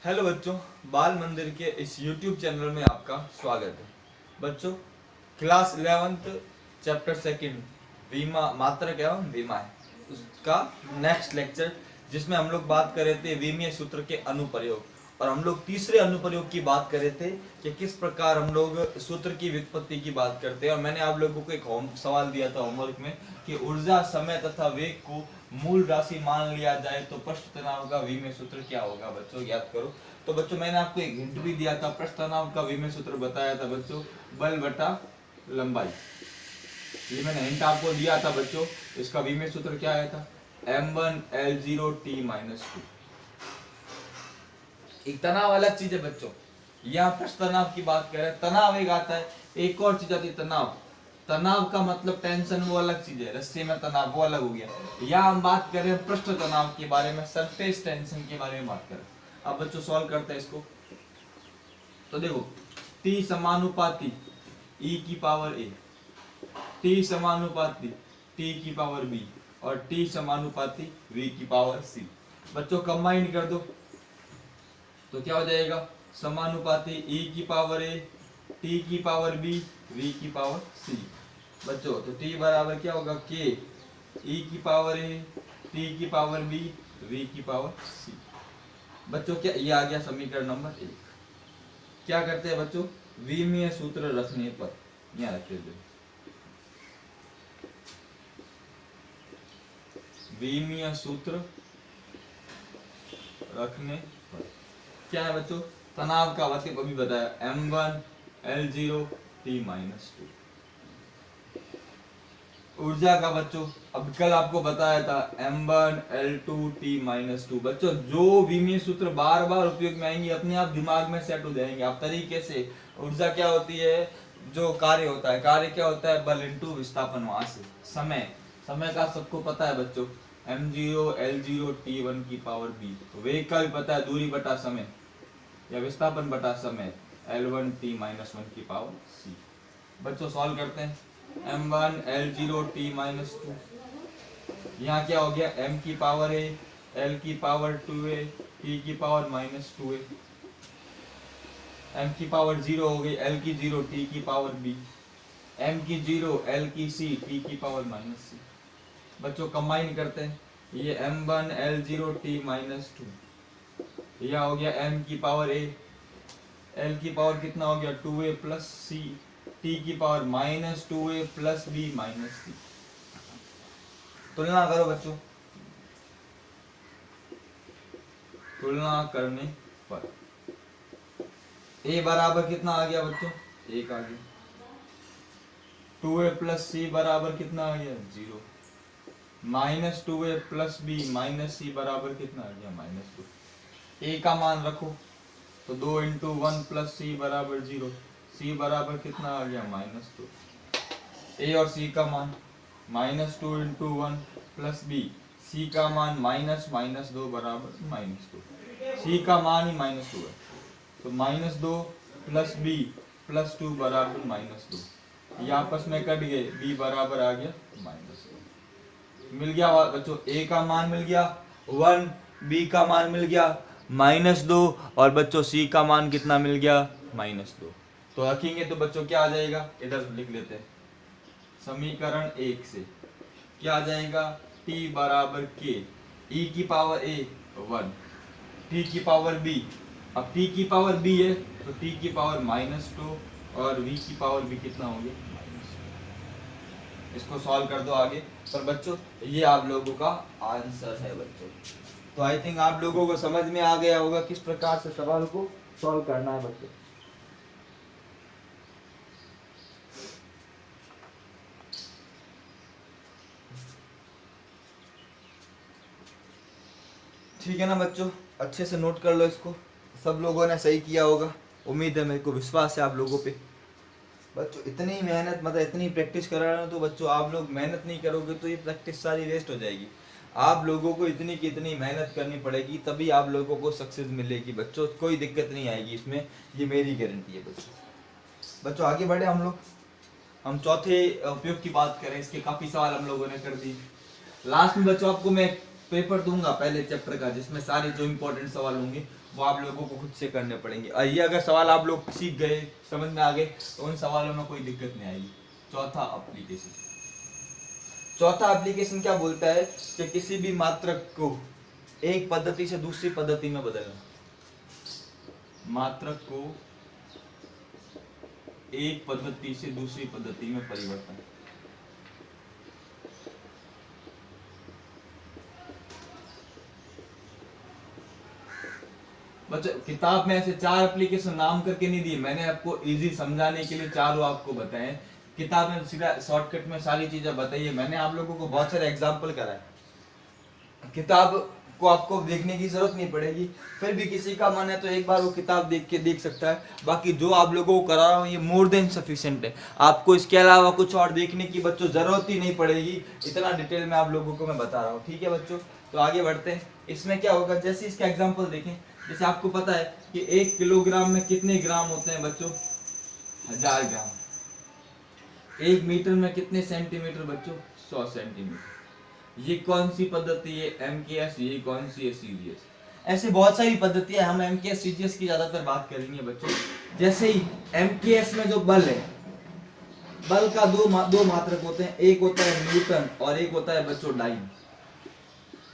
Hello बच्चों, बाल मंदिर के इस YouTube चैनल में आपका स्वागत है। बच्चों, क्लास 11th चैप्टर सेकंड वीमा मात्रक एवं वीमा है उसका नेक्स्ट लेक्चर, जिसमें हम लोग बात कर रहे थे विमीय सूत्र के अनुप्रयोग, और हम लोग तीसरे अनुप्रयोग की बात कर रहे थे कि किस प्रकार हम लोग सूत्र की व्युत्पत्ति की बात करते हैं। और मैंने आप लोगों को एक सवाल दिया था होमवर्क में कि ऊर्जा, समय तथा वेग को मूल राशि मान लिया जाए तो पृष्ठ तनाव का विमीय सूत्र क्या होगा। बच्चों याद करो। तो बच्चों मैंने आपको एक हिंट भी दिया था, पृष्ठ तनाव का विमीय सूत्र बताया था बच्चों, बल बटा लंबाई। ये मैंने हिंट आपको दिया था बच्चों। इसका विमीय सूत्र क्या आया था? m1L0T-2। एक तनाव अलग चीज है बच्चों, यहाँ पृष्ठ तनाव की बात कर रहे हैं। तनाव एक आता है, एक और चीज आती है तनाव। तनाव का मतलब टेंशन, वो अलग चीज है। रस्सी में तनाव वो अलग हो गया। यहाँ हम बात कर रहे हैं पृष्ठ तनाव के बारे में, सरफेस टेंशन के बारे में बात कर रहे हैं। अब बच्चों सॉल्व करते हैं इसको। तो देखो, T समानुपाती E की पावर A, T समानुपाती T की पावर B और T समानुपाती V की पावर C। बच्चों कंबाइन कर दो तो क्या हो जाएगा? समानुपाती E की पावर A, T की पावर B, V की पावर C। बच्चों तो T बराबर क्या होगा? K E की पावर A, T की पावर B, V की पावर C। बच्चों क्या ये आ गया समीकरण नंबर 1। क्या करते हैं बच्चों? विमीय सूत्र रखने पर यहाँ रखते हैं, विमीय सूत्र रखने पर क्या है बच्चों? तनाव का अभी बताया m1L0T-2। ऊर्जा का बच्चों अब कल आपको बताया था m1L2T-2। बच्चों जो विमीय सूत्र बार बार उपयोग में आएंगे अपने आप दिमाग में सेट हो जाएंगे आप तरीके से। ऊर्जा क्या होती है? जो कार्य होता है, कार्य क्या होता है? बल इंटू विस्थापन, वहां से समय, समय का सबको पता है बच्चों, m0L0T1 की पावर b। तो वेग का भी पता है, दूरी बटा समय या विस्थापन बटा समय, L1T-1 की पावर c। बच्चों सॉल्व करते हैं। m1L0T-2, यहाँ क्या हो गया? m की पावर a, l की पावर 2a, t की पावर -2a। m की पावर 0 हो गई, l की 0, t की पावर b, m की 0, l की c, t की पावर -c। बच्चों कंबाइन करते हैं, ये m1L0T-2, यह हो गया m की पावर a, l की पावर कितना हो गया? 2a प्लस c, t की power -2a plus b minus c। तुलना करो बच्चों, तुलना करने पर a बराबर कितना आ गया बच्चों? 1 आ गया। 2a प्लस c बराबर कितना आ गया? 0। -2a plus b minus c बराबर कितना आ गया? -2। a का मान रखो तो 2 × 1 प्लस c बराबर 0। c बराबर कितना आ गया? -2। a और c का मान -2 × 1 प्लस b, c का मान -2 बराबर -2। c का मान ही -2 है, तो -2 प्लस b प्लस 2 बराबर -2। ये आपस में कट गए, b बराबर आ गया -2। मिल गया बच्चों, a का मान मिल गया 1, b का मान मिल गया -2 और बच्चों c का मान कितना मिल गया? -2। तो रखेंगे तो बच्चों क्या आ जाएगा? इधर लिख लेते हैं समीकरण 1 से। क्या आ जाएगा? t बराबर k, e की पावर a 1, t की पावर b। अब t की पावर b है तो t की पावर -2 और v की पावर b कितना हो गया? -2। इसको सॉल्व कर दो आगे। पर बच्चों ये आप लोगों का आंसर है बच्चों। तो आई थिंक आप लोगों को समझ में आ गया होगा किस प्रकार से सवाल को सॉल्व करना है बच्चों। ठीक है ना बच्चों? अच्छे से नोट कर लो इसको। सब लोगों ने सही किया होगा, उम्मीद है, मेरे को विश्वास है आप लोगों पे। बच्चों इतनी मेहनत, मतलब इतनी प्रैक्टिस करा रहे हो, तो बच्चों आप लोग मेहनत नहीं करोगे तो ये प्रैक्टिस सारी वेस्ट हो जाएगी। आप लोगों को इतनी की इतनी मेहनत करनी पड़ेगी, तभी आप लोगों को सक्सेस मिलेगी बच्चों। कोई दिक्कत नहीं आएगी इसमें, ये मेरी गारंटी है बच्चों। बच्चों आगे बढ़े हम लोग। हम चौथे उपयोग की बात करें। इसके काफ़ी सवाल हम लोगों ने कर दिए। लास्ट में बच्चों आपको मैं पेपर दूंगा पहले चैप्टर का, जिसमें सारे जो इंपॉर्टेंट सवाल होंगे वो आप लोगों को खुद से करने पड़ेंगे। और ये अगर सवाल आप लोग सीख गए, समझ में आ गए, तो उन सवालों में कोई दिक्कत नहीं आएगी। चौथा एप्लीकेशन क्या बोलता है कि किसी भी मात्रक को एक पद्धति से दूसरी पद्धति में बदलना। मात्रक को एक पद्धति से दूसरी पद्धति में परिवर्तन। बच्चों किताब में ऐसे 4 एप्लीकेशन नाम करके नहीं दिए, मैंने आपको इजी समझाने के लिए चारों आपको बताए। किताब में सीधा शॉर्टकट में सारी चीजें बताइए। मैंने आप लोगों को बहुत सारे एग्जाम्पल कराए, किताब को आपको देखने की जरूरत नहीं पड़ेगी। फिर भी किसी का मन है तो एक बार वो किताब देख के देख सकता है। बाकी जो आप लोगों को करा रहा हूँ ये मोर देन सफिशिएंट है। आपको इसके अलावा कुछ और देखने की बच्चों जरूरत ही नहीं पड़ेगी, इतना डिटेल में आप लोगों को मैं बता रहा हूँ। ठीक है बच्चों, तो आगे बढ़ते हैं। इसमें क्या होगा, जैसे इसका एग्जाम्पल देखें। जैसे आपको पता है कि 1 किलोग्राम में कितने ग्राम होते हैं बच्चों, 1000 ग्राम। 1 मीटर में कितने सेंटीमीटर बच्चों, 100 सेंटीमीटर। ये कौन सी पद्धति है, MKS, ये कौन सी है, CGS। ऐसे बहुत सारी पद्धतियां, हम MKS CGS की ज्यादातर बात करेंगे बच्चों। जैसे ही MKS में जो बल है, बल का दो मात्रक होते हैं, एक होता है न्यूटन और एक होता है बच्चों डाइन।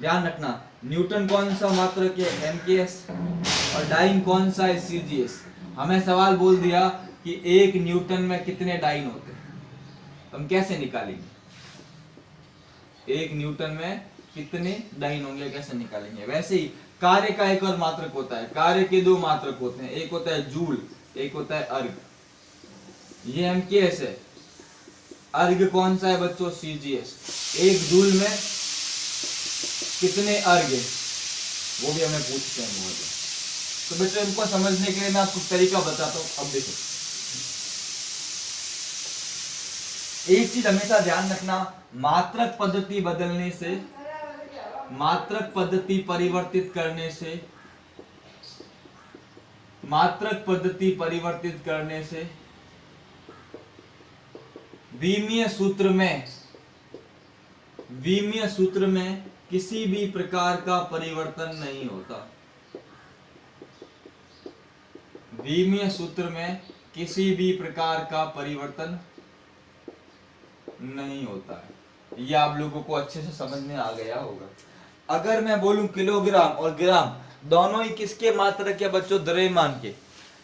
ध्यान रखना, न्यूटन कौन सा मात्रक है, MKS, और डाइन कौन सा है, CGS। हमें सवाल बोल दिया कि 1 न्यूटन में कितने डाइन होते हैं, हम कैसे निकालेंगे, 1 न्यूटन में कितने डाइन होंगे, कैसे निकालेंगे। वैसे ही कार्य का एक और मात्रक होता है, कार्य के 2 मात्रक होते हैं, एक होता है जूल, एक होता है अर्ग। ये MKS है। अर्ग कौन सा है बच्चों, CGS। 1 जूल में कितने अर्ग है, वो भी हमें पूछते हैं बहुत। तो बच्चों इनको समझने के लिए मैं आपको तरीका बताता हूँ। अब देखो, एक चीज हमेशा ध्यान रखना, मात्रक पद्धति बदलने से, मात्रक पद्धति परिवर्तित करने से, मात्रक पद्धति परिवर्तित करने से विमीय सूत्र में किसी भी प्रकार का परिवर्तन नहीं होता। विमीय सूत्र में किसी भी प्रकार का परिवर्तन नहीं होता है। ये आप लोगों को अच्छे से समझ में आ गया होगा। अगर मैं बोलूं किलोग्राम और ग्राम दोनों ही किसके मात्रक है बच्चों, द्रव्यमान के।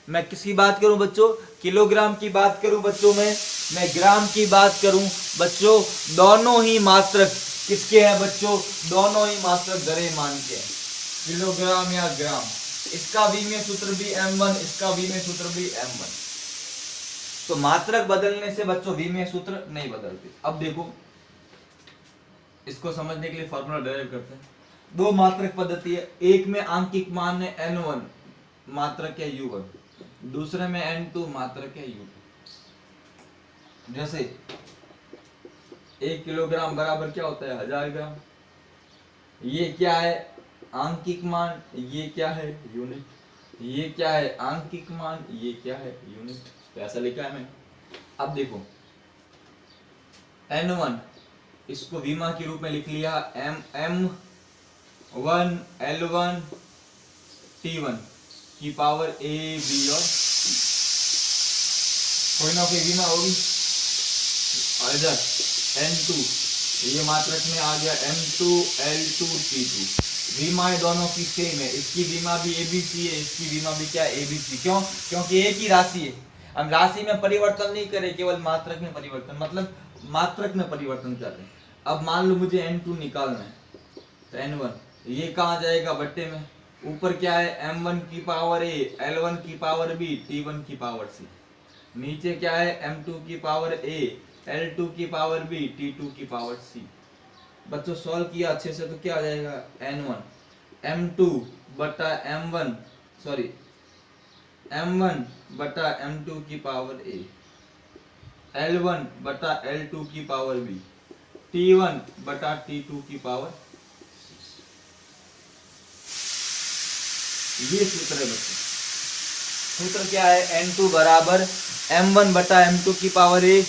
मैं किसकी बात करूं बच्चों, किलोग्राम की बात करूं बच्चों, मैं ग्राम की बात करूं बच्चों, दोनों ही मात्रक किसके हैं बच्चों, दोनों ही मात्रक द्रव्यमान के हैं, किलोग्राम या ग्राम। इसका विमीय सूत्र भी M1, इसका विमीय सूत्र भी M1। तो मात्रक बदलने से बच्चों विमीय सूत्र नहीं बदलते। अब देखो, इसको समझने के लिए फॉर्मूला डेराइव करते हैं। 2 मात्रक पद्धति है, एक में आंकिक मान है N1 मात्रक है U1, दूसरे में N2 मात्रक है U2। जैसे 1 किलोग्राम बराबर क्या होता है, 1000 ग्राम। ये क्या है, आंकिक मान, ये क्या है, यूनिट। ये क्या है, आंकिक मान, ये क्या है, यूनिट। तो ऐसा लिखा है मैंने। अब देखो N1, इसको विमा के रूप में लिख लिया, M1 L1 T1 की पावर A B और कोई ना कोई विमा होगी। और इधर N2, ये मात्रक में आ गया M2 L2 T2। विमा दोनों की सेम है, इसकी विमा भी ABC है, इसकी विमा भी क्या है, ABC। क्यों, क्योंकि एक ही राशि है। हम राशि में परिवर्तन नहीं करें, केवल मात्रक में परिवर्तन, मतलब मात्रक में परिवर्तन कर रहे हैं। अब मान लो मुझे N2 निकालना है, तो N1 ये कहाँ जाएगा, बट्टे में। ऊपर क्या है, M1 की पावर A, L1 की पावर B, T1 की पावर C। नीचे क्या है, M2 की पावर A, L2 की पावर B, T2 की पावर C। बच्चों सॉल्व किया अच्छे से तो क्या आ जाएगा, N1 M2 बटा M1 सॉरी M1 बटा M2 की पावर A, L1 बटा L2 की पावर B, T1 बटा T2 की पावर। ये सूत्र है बच्चों। सूत्र क्या है, N2 बराबर M1 बटा M2 की पावर A,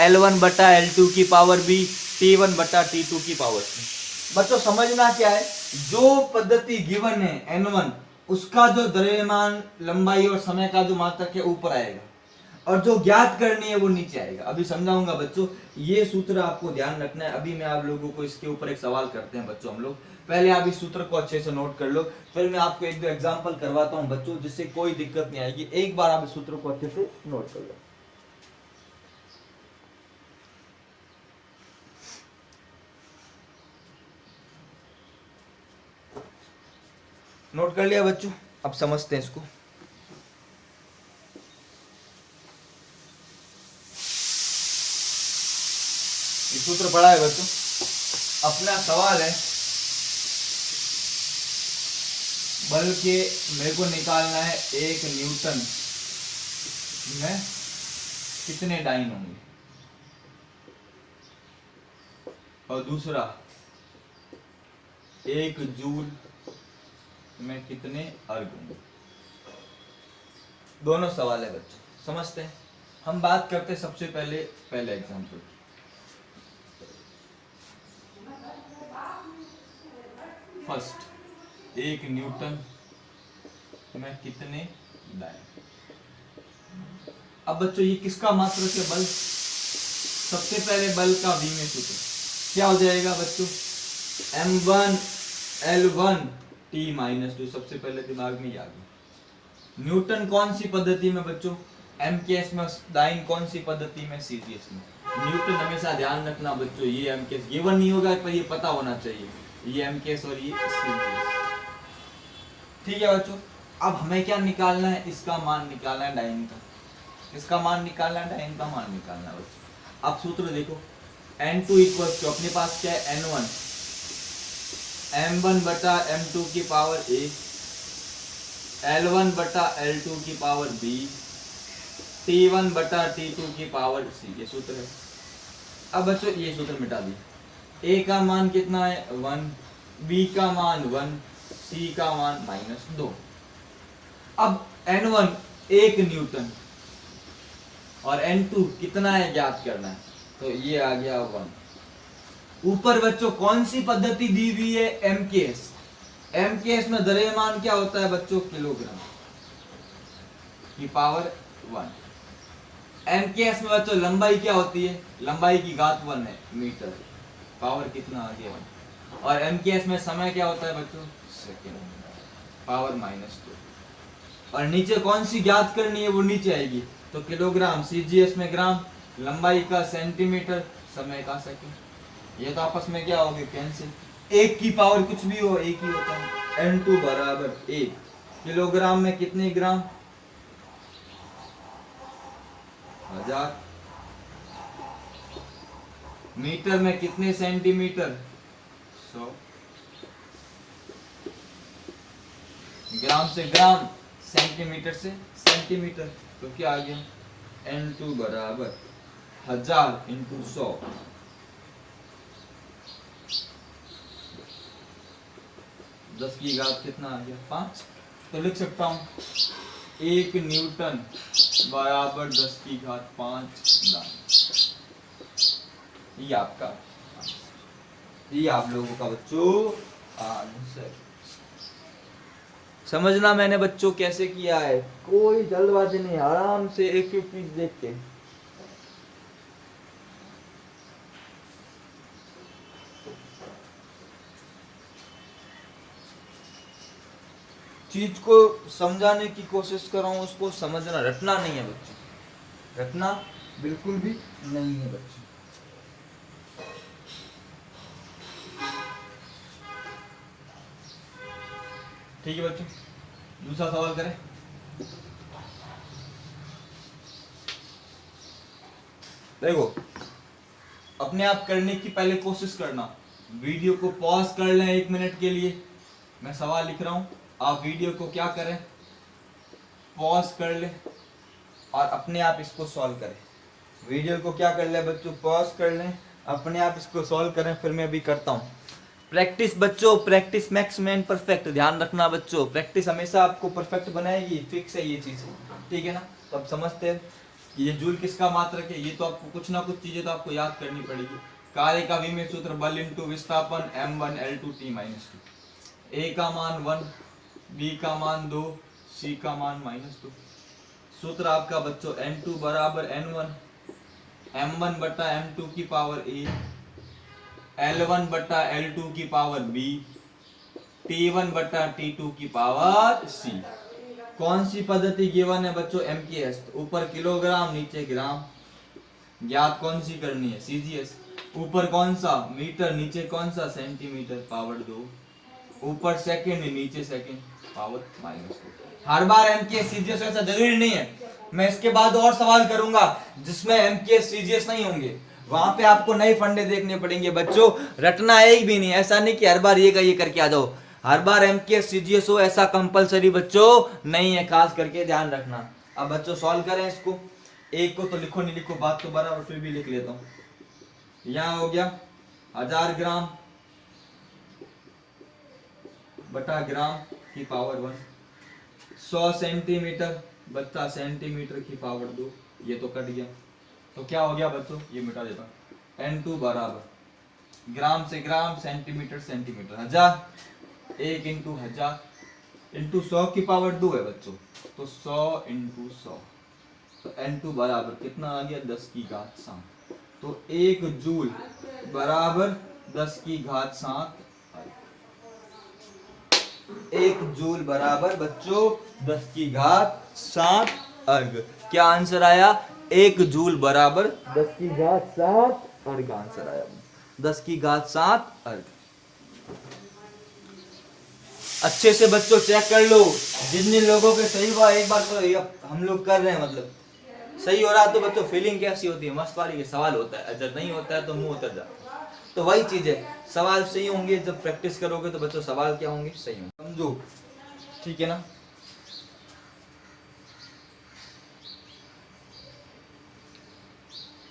L1 बटा L2 की पावर B, T1 बटा T2 की पावर C। बच्चों समझना क्या है, जो पद्धति गिवन है n1 उसका जो द्रव्यमान लंबाई और समय का जो मात्रक है ऊपर आएगा और जो ज्ञात करनी है वो नीचे आएगा। अभी समझाऊंगा बच्चों, ये सूत्र आपको ध्यान रखना है। अभी मैं आप लोगों को इसके ऊपर एक सवाल करते हैं बच्चों हम लोग। पहले आप इस सूत्र को अच्छे से नोट कर लो, फिर मैं आपको एक दो एग्जांपल करवाता हूं बच्चों, जिससे कोई दिक्कत नहीं आएगी। एक बार आप इस सूत्र को अच्छे से नोट कर लो। नोट कर लिया बच्चों? अब समझते हैं इसको। ये सूत्र पढ़ा है बच्चों। अपना सवाल है बल के, मेरे को निकालना है 1 न्यूटन में कितने डाइन होंगे, और दूसरा 1 जूल में कितने अर्ग होंगे। दोनों सवाल है बच्चों, समझते हैं। हम बात करते हैं सबसे पहले एग्जांपल। फर्स्ट 1 न्यूटन में कितने डाइन। अब बच्चों ये किसका मात्रक है? बल। सबसे पहले बल का v में सूत्र क्या हो जाएगा बच्चों? m1 l1 t-2। सबसे पहले दिमाग में याद है। न्यूटन कौन सी पद्धति में बच्चों? MKS में। डाइन कौन सी पद्धति में? CGS में। न्यूटन हमेशा ध्यान रखना बच्चों, ये MKS गिवन नहीं होगा पर ये पता होना चाहिए, ये MKS और ये CGS। ठीक है बच्चों। अब हमें क्या निकालना है? इसका मान निकालना है डाइन का। इसका मान निकालना है, डाइन का मान निकालना है बच्चों। अब सूत्र देखो, n2 इक्वल टू अपने पास क्या है? n1 m1 बटा m2 की पावर a, l1 बटा l2 की पावर b, t1 बटा t2 की पावर c। ये सूत्र है। अब बच्चों ये सूत्र मिटा दिए। a का मान कितना है? 1, b का मान 1, c का मान -2। अब n1 1 न्यूटन और n2 कितना है ज्ञात करना है, तो ये आ गया 1। ऊपर बच्चों कौन सी पद्धति दी हुई है? MKS। MKS में द्रव्यमान क्या होता है बच्चों? किलोग्राम की पावर 1। MKS में बच्चों लंबाई क्या होती है? लंबाई की घात 1 है, मीटर। पावर कितना आ गया? 1। और MKS में समय क्या होता है बच्चों? Second, power -2। और नीचे कौन सी ज्ञात करनी है? वो नीचे आएगी, तो किलोग्राम। CGS में ग्राम, लंबाई का सेंटीमीटर, समय का सेकंड। ये तो आपस में क्या होगी? कैंसिल। 1 की पावर कुछ भी हो, 1 ही होता है। n2 बराबर 1। किलोग्राम में कितने ग्राम? 1000। मीटर में कितने सेंटीमीटर? 100। ग्राम से ग्राम, सेंटीमीटर से सेंटीमीटर, तो क्या आ गया? n2 बराबर 1000 × 100। 10 की घात कितना आ गया? 5। तो लिख सकता हूं 1 न्यूटन बराबर 10 की घात 5 डाइन। ये आपका, ये आप लोगों का बच्चों आंसर। समझना मैंने बच्चों कैसे किया है, कोई जल्दबाजी नहीं, आराम से एक एक चीज देख के। चीज को समझाने की कोशिश कर रहा हूं, उसको समझना, रटना नहीं है बच्चों, रटना बिल्कुल भी नहीं है बच्चों। ठीक है बच्चों, दूसरा सवाल करें। देखो, अपने आप करने की पहले कोशिश करना, वीडियो को पॉज कर लें 1 मिनट के लिए। मैं सवाल लिख रहा हूं, आप वीडियो को क्या करें? पॉज कर लें और अपने आप इसको सॉल्व करें। वीडियो को क्या कर ले बच्चों? पॉज कर लें, अपने आप इसको सॉल्व करें, फिर मैं अभी करता हूं। प्रैक्टिस बच्चों, प्रैक्टिस मैक्स मैन परफेक्ट। ध्यान रखना बच्चों, प्रैक्टिस हमेशा आपको परफेक्ट बनाएगी, फिक्स है ये चीज, ठीक है ना? तो अब समझते हैं ये जूल किसका मात्रक है। ये तो आपको कुछ ना कुछ चीजें तो आपको याद करनी पड़ेगी। कार्य का विमेय सूत्र बल इंटू विस्थापन m1L2T-2। ए का मान 1, बी का मान 2, सी का मान -2। सूत्र आपका बच्चों n2 बराबर n1 m1 बटा m2 की पावर a, l1 बटा l2 की पावर b, t1 बटा t2 की पावर c। कौन सी पद्धति गिवन है बच्चों? MKS। ऊपर किलोग्राम नीचे ग्राम। ज्ञात कौन सी करनी है? CGS। ऊपर कौन सा? मीटर, नीचे कौन सा? Centimetre, power 2। ऊपर सेकंड नीचे सेकंड, पावर -2। हर बार MKS CGS ऐसा जरूरी नहीं है। मैं इसके बाद और सवाल करूंगा जिसमें MKS CGS नहीं होंगे, वहां पे आपको नए फंडे देखने पड़ेंगे बच्चों। रटना एक भी नहीं, ऐसा नहीं कि हर बार ये का ये करके आ जाओ। हर बार MKS CGS हो ऐसा कंपलसरी बच्चों नहीं है, खास करके ध्यान रखना। अब बच्चों सॉल्व करें इसको। एक को तो लिखो नहीं लिखो बात तो बराबर, फिर भी लिख लेता हूं। यहां हो गया 1000 ग्राम बटा ग्राम की पावर 1, 100 सेंटीमीटर बटा सेंटीमीटर की पावर 2। ये तो कट गया, तो क्या हो गया बच्चों? ये मिटा देता हूं। n2 बराबर ग्राम से ग्राम, सेंटीमीटर सेंटीमीटर, 1000, 1 इंटू 1000 इंटू 100 की पावर 2 है बच्चों, तो 100 इंटू 100। तो n2 बराबर कितना आ गया? 10 की घात 7। तो 1 जूल बराबर 10 की घात 7। 1 जूल बराबर बच्चों 10 की घात 7 अर्ग। क्या आंसर आया? 1 जूल बराबर 10 की घात 7 अर्ग आंसर आया। 10 की घात 7 अर्ग। अच्छे से बच्चों चेक कर लो, जिन जिन लोगों के सही हुआ एक बार तो हम लोग कर रहे हैं, मतलब सही हो रहा है तो बच्चों फीलिंग कैसी होती है? मस्त वाली। ये सवाल होता है, अगर नहीं होता है तो मुंह उतर जाता है। तो वही चीज है, सवाल सही होंगे जब प्रैक्टिस करोगे तो बच्चों सवाल क्या होंगे? सही होंगे, समझो। ठीक है ना?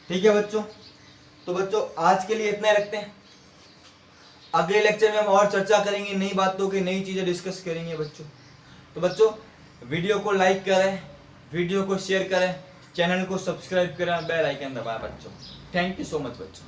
ठीक है बच्चों, तो बच्चों आज के लिए इतना ही रखते हैं। अगले लेक्चर में हम और चर्चा करेंगे, नई बातों की, नई चीजें डिस्कस करेंगे बच्चों। तो बच्चों वीडियो को लाइक करें, वीडियो को शेयर करें, चैनल को सब्सक्राइब करें, बेल आइकन दबाएं बच्चों। थैंक यू सो मच बच्चों।